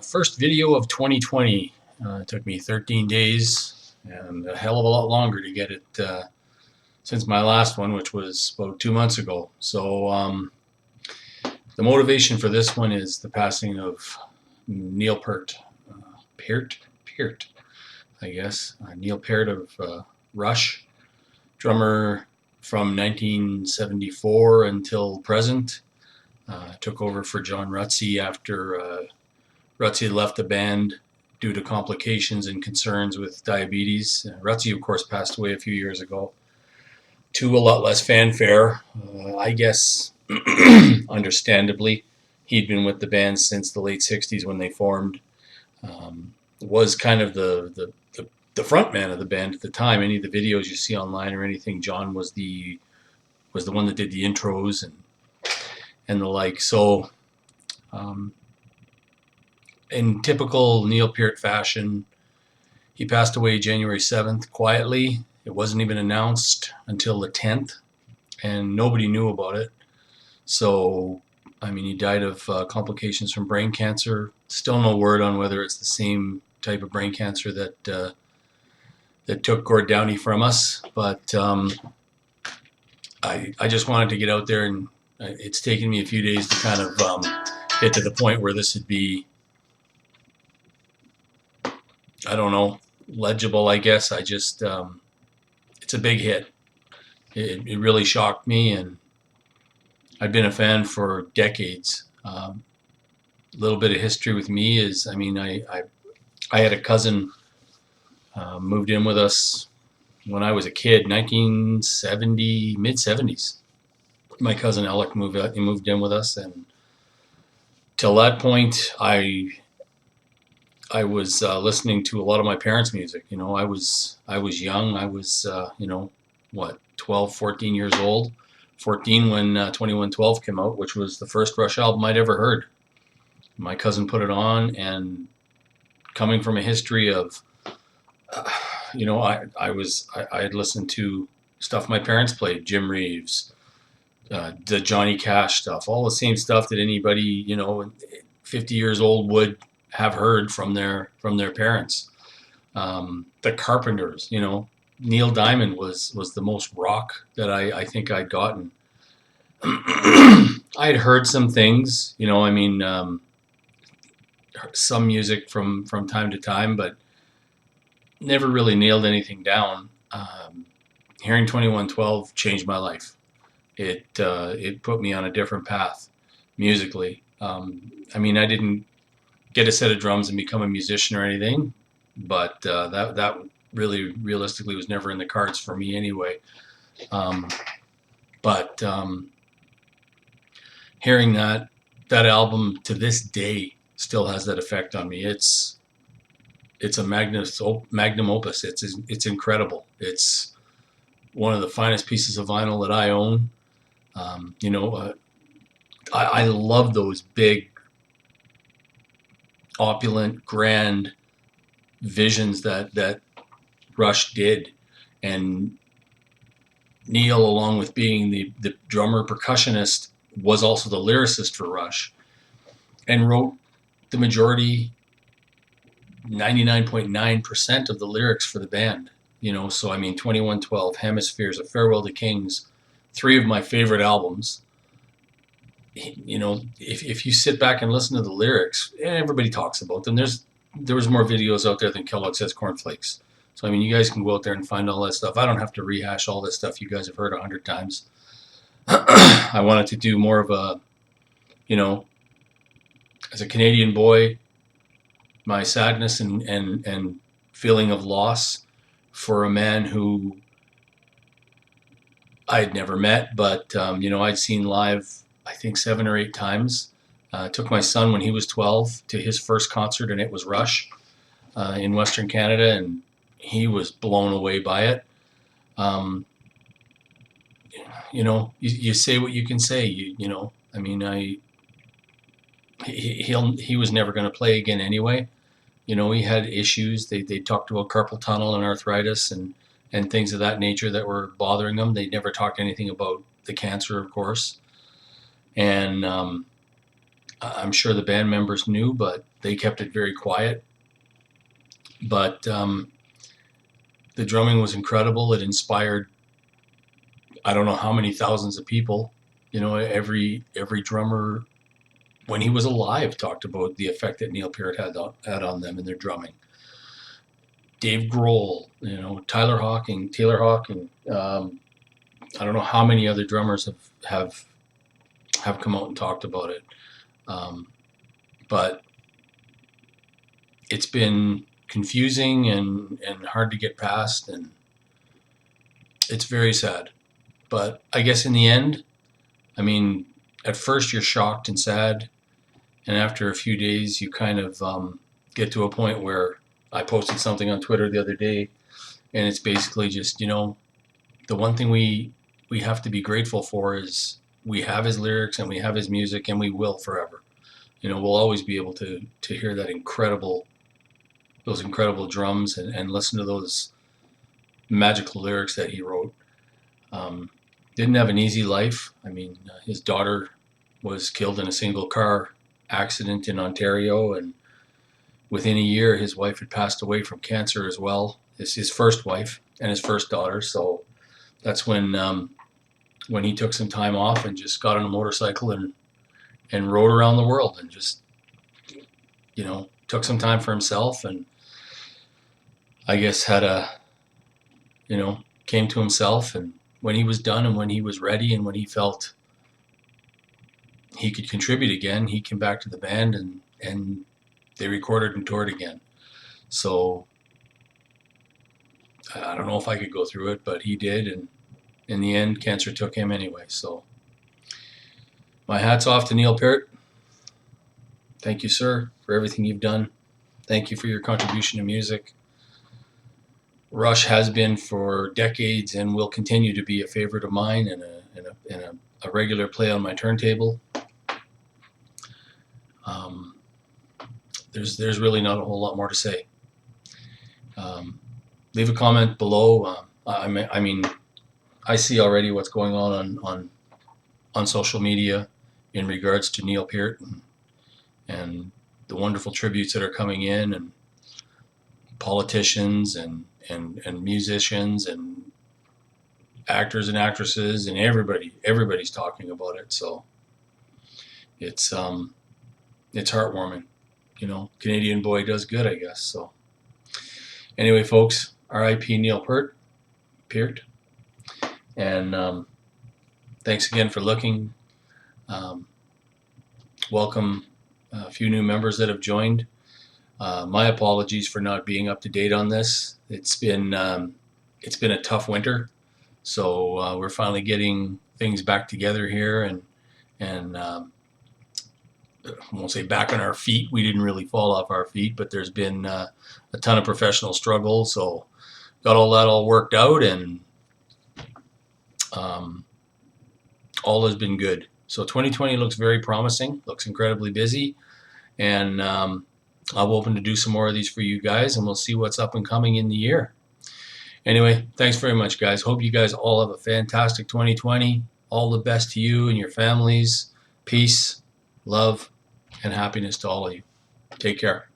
First video of 2020. It took me 13 days and a hell of a lot longer to get it since my last one, which was about 2 months ago. So the motivation for this one is the passing of Neil Peart. Peart, I guess. Neil Peart of Rush, drummer from 1974 until present. Took over for John Rutsey after Rutsey left the band due to complications and concerns with diabetes. Rutsey, of course, passed away a few years ago to a lot less fanfare. I guess, understandably, he'd been with the band since the late 60s when they formed. Was kind of the front man of the band at the time. Any of the videos you see online or anything, John was the one that did the intros and the like. So in typical Neil Peart fashion, he passed away January 7th quietly. It wasn't even announced until the 10th, and nobody knew about it. So, I mean, he died of complications from brain cancer. Still no word on whether it's the same type of brain cancer that that took Gord Downey from us. But I just wanted to get out there, and it's taken me a few days to kind of get to the point where this would be, I don't know, legible, I guess. I just, it's a big hit. It really shocked me, and I've been a fan for decades. Little bit of history with me is, I mean, I had a cousin moved in with us when I was a kid, 1970, mid-70s. My cousin Alec moved in with us, and till that point, I was listening to a lot of my parents' music. You know, I was young. I was, 12, 14 years old. 14 when 2112 came out, which was the first Rush album I'd ever heard. My cousin put it on, and coming from a history of, I had listened to stuff my parents played, Jim Reeves, the Johnny Cash stuff, all the same stuff that anybody, 50 years old would have heard from their parents. The Carpenters, Neil Diamond was the most rock that I think I'd gotten. I had heard some things, some music from time to time, but never really nailed anything down. Hearing 2112 changed my life. It put me on a different path musically. I didn't get a set of drums and become a musician or anything, but that really realistically was never in the cards for me anyway. But hearing that album to this day still has that effect on me. It's a magnum opus. It's incredible. It's one of the finest pieces of vinyl that I own. I love those big, opulent, grand visions that Rush did, and Neil, along with being the drummer percussionist, was also the lyricist for Rush, and wrote the majority, 99.9% of the lyrics for the band. So 2112, Hemispheres, A Farewell to Kings, three of my favorite albums. If you sit back and listen to the lyrics, everybody talks about them. There was more videos out there than Kellogg Says Cornflakes. So you guys can go out there and find all that stuff. I don't have to rehash all this stuff you guys have heard 100 times. I wanted to do more of a, as a Canadian boy, my sadness and feeling of loss for a man who I'd never met, but I'd seen live, I think 7 or 8 times. Took my son when he was 12 to his first concert, and it was Rush in Western Canada, and he was blown away by it. You say what you can say. He was never going to play again anyway. He had issues. They talked about carpal tunnel and arthritis and things of that nature that were bothering him. They never talked anything about the cancer, of course. And I'm sure the band members knew, but they kept it very quiet. But the drumming was incredible. It inspired, I don't know how many thousands of people. You know, every drummer when he was alive talked about the effect that Neil Peart had on them in their drumming. Dave Grohl, you know, Taylor Hawking. I don't know how many other drummers have come out and talked about it. But it's been confusing and hard to get past, and it's very sad. But I guess in the end, I mean, at first you're shocked and sad, and after a few days, you kind of get to a point where I posted something on Twitter the other day, and it's basically just, you know, the one thing we have to be grateful for is we have his lyrics and we have his music, and we will forever. You know, we'll always be able to hear those incredible drums and listen to those magical lyrics that he wrote. Didn't have an easy life. I mean, his daughter was killed in a single car accident in Ontario, and within a year, his wife had passed away from cancer as well. It's his first wife and his first daughter. So that's when he took some time off and just got on a motorcycle and rode around the world and just, you know, took some time for himself, and I guess came to himself. And when he was done and when he was ready and when he felt he could contribute again, he came back to the band and they recorded and toured again. So I don't know if I could go through it, but he did. And in the end, cancer took him anyway. So my hat's off to Neil Peart. Thank you, sir, for everything you've done. Thank you for your contribution to music. Rush has been for decades and will continue to be a favorite of mine and a regular play on my turntable. There's really not a whole lot more to say. Leave a comment below. I mean, I see already what's going on social media in regards to Neil Peart and the wonderful tributes that are coming in, and politicians and musicians and actors and actresses and everybody's talking about it. So it's heartwarming. You know, Canadian boy does good, I guess. So anyway, folks, R.I.P. Neil Peart. And thanks again for looking. Welcome a few new members that have joined. My apologies for not being up to date on this. It's been a tough winter, so we're finally getting things back together here, and I won't say back on our feet. We didn't really fall off our feet, but there's been a ton of professional struggle. So got all that all worked out, and all has been good. So 2020 looks very promising. Looks incredibly busy, and I'm open to do some more of these for you guys, and we'll see what's up and coming in the year. Anyway, thanks very much, guys. Hope you guys all have a fantastic 2020. All the best to you and your families. Peace, love, and happiness to all of you. Take care.